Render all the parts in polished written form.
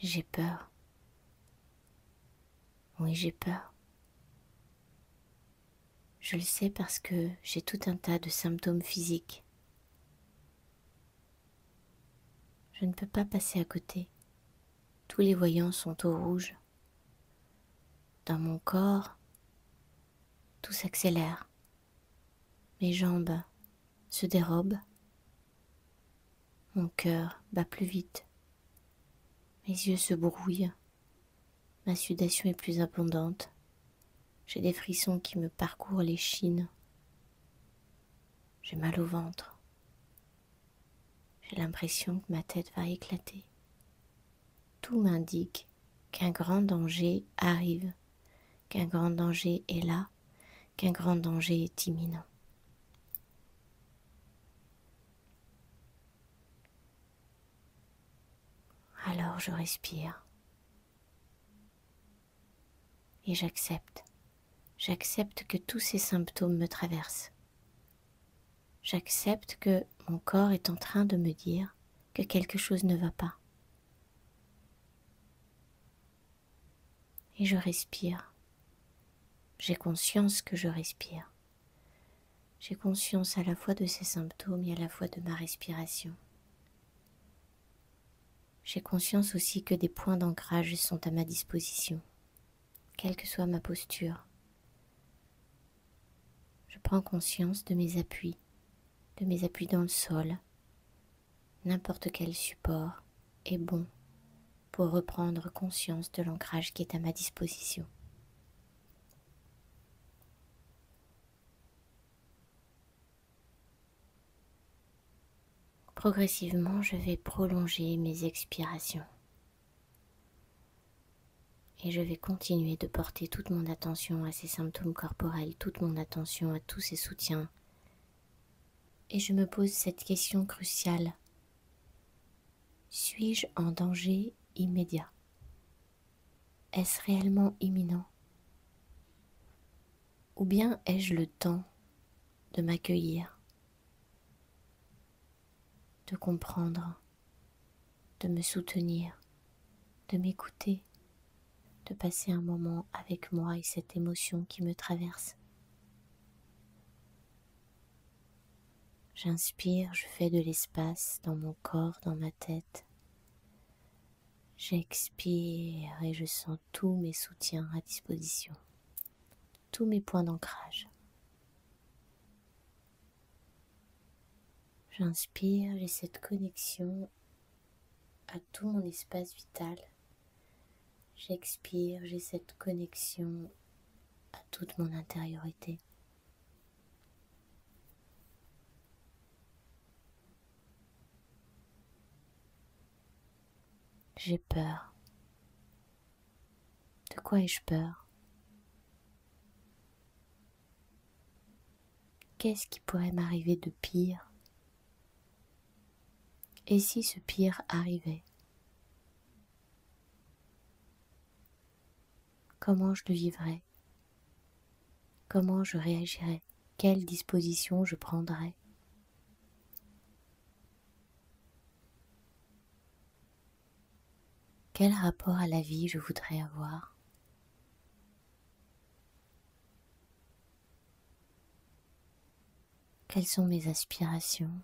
J'ai peur. Oui, j'ai peur. Je le sais parce que j'ai tout un tas de symptômes physiques. Je ne peux pas passer à côté. Tous les voyants sont au rouge. Dans mon corps, tout s'accélère. Mes jambes se dérobent. Mon cœur bat plus vite. Mes yeux se brouillent. Ma sudation est plus abondante. J'ai des frissons qui me parcourent l'échine. J'ai mal au ventre. J'ai l'impression que ma tête va éclater. Tout m'indique qu'un grand danger arrive, qu'un grand danger est là, qu'un grand danger est imminent. Alors je respire et j'accepte. J'accepte que tous ces symptômes me traversent. J'accepte que mon corps est en train de me dire que quelque chose ne va pas. Et je respire. J'ai conscience que je respire. J'ai conscience à la fois de ces symptômes et à la fois de ma respiration. J'ai conscience aussi que des points d'ancrage sont à ma disposition, quelle que soit ma posture. Je prends conscience de mes appuis dans le sol. N'importe quel support est bon pour reprendre conscience de l'ancrage qui est à ma disposition. Progressivement, je vais prolonger mes expirations. Et je vais continuer de porter toute mon attention à ces symptômes corporels, toute mon attention à tous ces soutiens. Et je me pose cette question cruciale. Suis-je en danger immédiat? Est-ce réellement imminent? Ou bien ai-je le temps de m'accueillir, de comprendre, de me soutenir, de m'écouter, de passer un moment avec moi et cette émotion qui me traverse? J'inspire, je fais de l'espace dans mon corps, dans ma tête. J'expire et je sens tous mes soutiens à disposition, tous mes points d'ancrage. J'inspire, j'ai cette connexion à tout mon espace vital. J'expire, j'ai cette connexion à toute mon intériorité. J'ai peur. De quoi ai-je peur? Qu'est-ce qui pourrait m'arriver de pire? Et si ce pire arrivait? Comment je le vivrais? Comment je réagirais? Quelles dispositions je prendrais? Quel rapport à la vie je voudrais avoir? Quelles sont mes aspirations?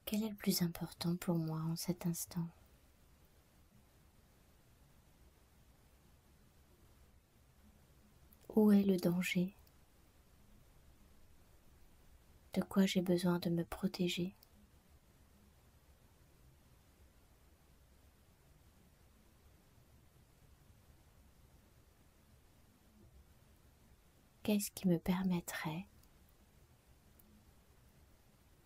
Quel est le plus important pour moi en cet instant? Où est le danger? De quoi j'ai besoin de me protéger? Qu'est-ce qui me permettrait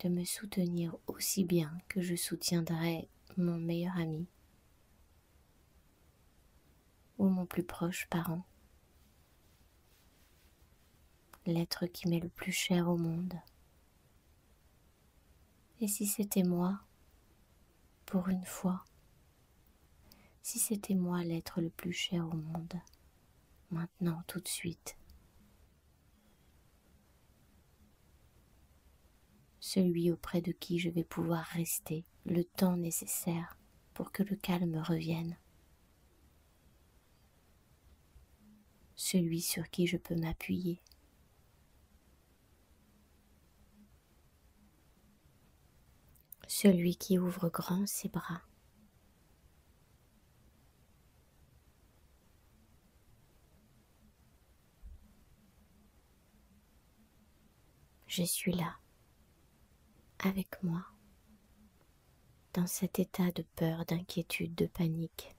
de me soutenir aussi bien que je soutiendrais mon meilleur ami ou mon plus proche parent, l'être qui m'est le plus cher au monde? Et si c'était moi, pour une fois, si c'était moi l'être le plus cher au monde, maintenant, tout de suite, celui auprès de qui je vais pouvoir rester le temps nécessaire pour que le calme revienne, celui sur qui je peux m'appuyer, celui qui ouvre grand ses bras. Je suis là, avec moi, dans cet état de peur, d'inquiétude, de panique,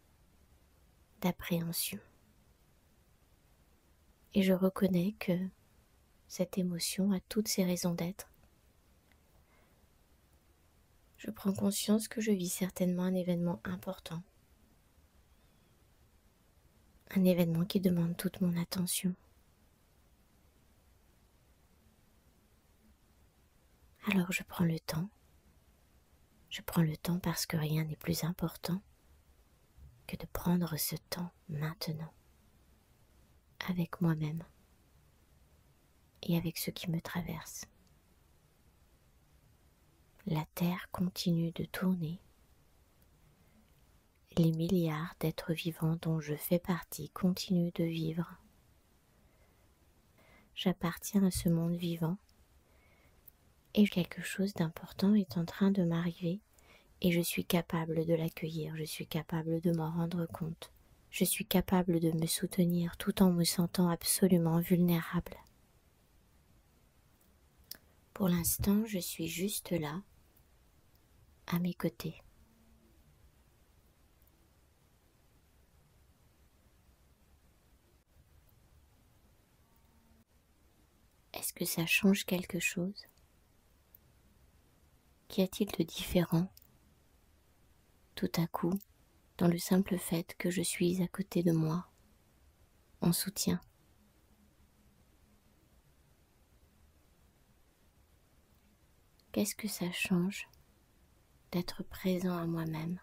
d'appréhension. Et je reconnais que cette émotion a toutes ses raisons d'être. Je prends conscience que je vis certainement un événement important. Un événement qui demande toute mon attention. Alors je prends le temps. Je prends le temps parce que rien n'est plus important que de prendre ce temps maintenant, avec moi-même et avec ce qui me traverse. La Terre continue de tourner. Les milliards d'êtres vivants dont je fais partie continuent de vivre. J'appartiens à ce monde vivant et quelque chose d'important est en train de m'arriver et je suis capable de l'accueillir, je suis capable de m'en rendre compte. Je suis capable de me soutenir tout en me sentant absolument vulnérable. Pour l'instant, je suis juste là, à mes côtés. Est-ce que ça change quelque chose? Qu'y a-t-il de différent, tout à coup, dans le simple fait que je suis à côté de moi, en soutien? Qu'est-ce que ça change d'être présent à moi-même,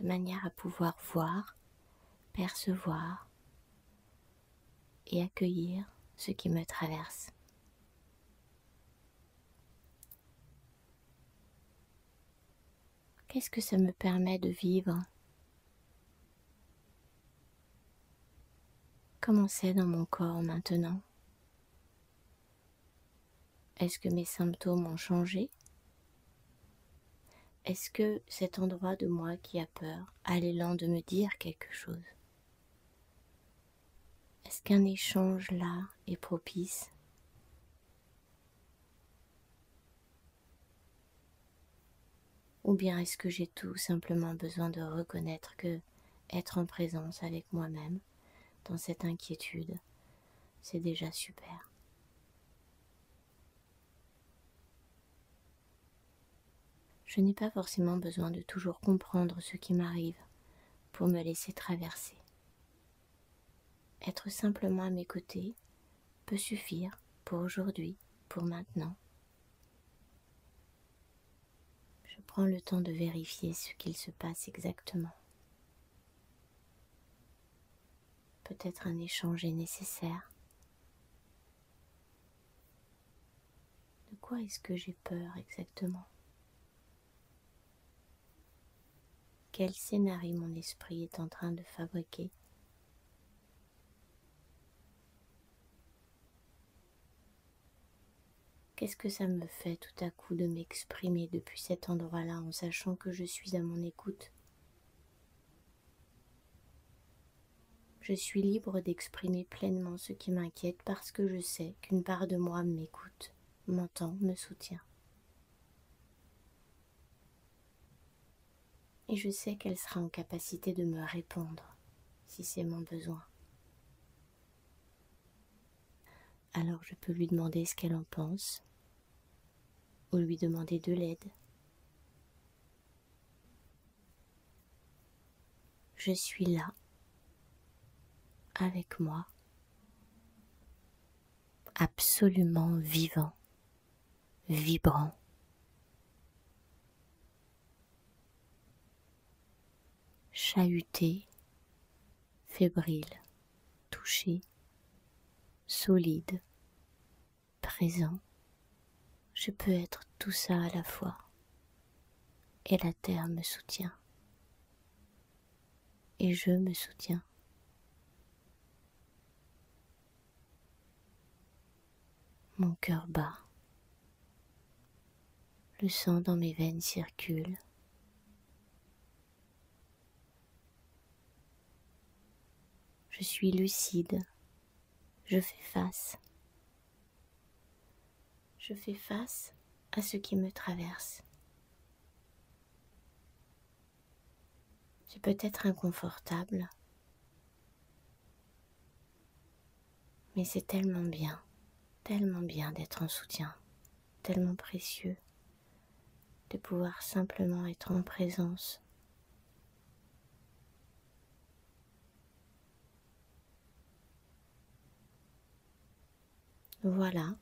de manière à pouvoir voir, percevoir et accueillir ce qui me traverse? Qu'est-ce que ça me permet de vivre? Comment c'est dans mon corps maintenant? Est-ce que mes symptômes ont changé? Est-ce que cet endroit de moi qui a peur a l'élan de me dire quelque chose? Est-ce qu'un échange là est propice? Ou bien est-ce que j'ai tout simplement besoin de reconnaître que être en présence avec moi-même, dans cette inquiétude, c'est déjà super? Je n'ai pas forcément besoin de toujours comprendre ce qui m'arrive pour me laisser traverser. Être simplement à mes côtés peut suffire pour aujourd'hui, pour maintenant. Je prends le temps de vérifier ce qu'il se passe exactement. Peut-être un échange est nécessaire. De quoi est-ce que j'ai peur exactement? Quel scénario mon esprit est en train de fabriquer? Qu'est-ce que ça me fait tout à coup de m'exprimer depuis cet endroit-là en sachant que je suis à mon écoute? Je suis libre d'exprimer pleinement ce qui m'inquiète parce que je sais qu'une part de moi m'écoute, m'entend, me soutient. Et je sais qu'elle sera en capacité de me répondre si c'est mon besoin. Alors je peux lui demander ce qu'elle en pense ou lui demander de l'aide. Je suis là, avec moi, absolument vivant, vibrant. Chahuté, fébrile, touché, solide, présent. Je peux être tout ça à la fois. Et la terre me soutient. Et je me soutiens. Mon cœur bat. Le sang dans mes veines circule. Je suis lucide. Je fais face. Je fais face à ce qui me traverse. C'est peut-être inconfortable, mais c'est tellement bien d'être en soutien, tellement précieux de pouvoir simplement être en présence. Voilà,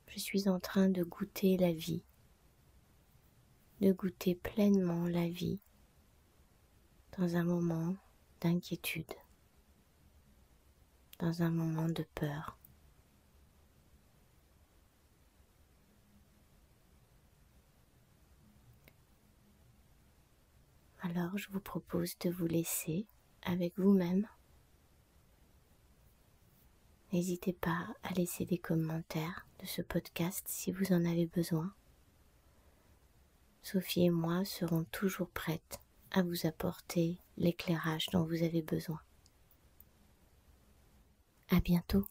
je suis en train de goûter la vie, de goûter pleinement la vie dans un moment d'inquiétude, dans un moment de peur. Alors je vous propose de vous laisser avec vous-même. N'hésitez pas à laisser des commentaires de ce podcast si vous en avez besoin. Sophie et moi serons toujours prêtes à vous apporter l'éclairage dont vous avez besoin. À bientôt.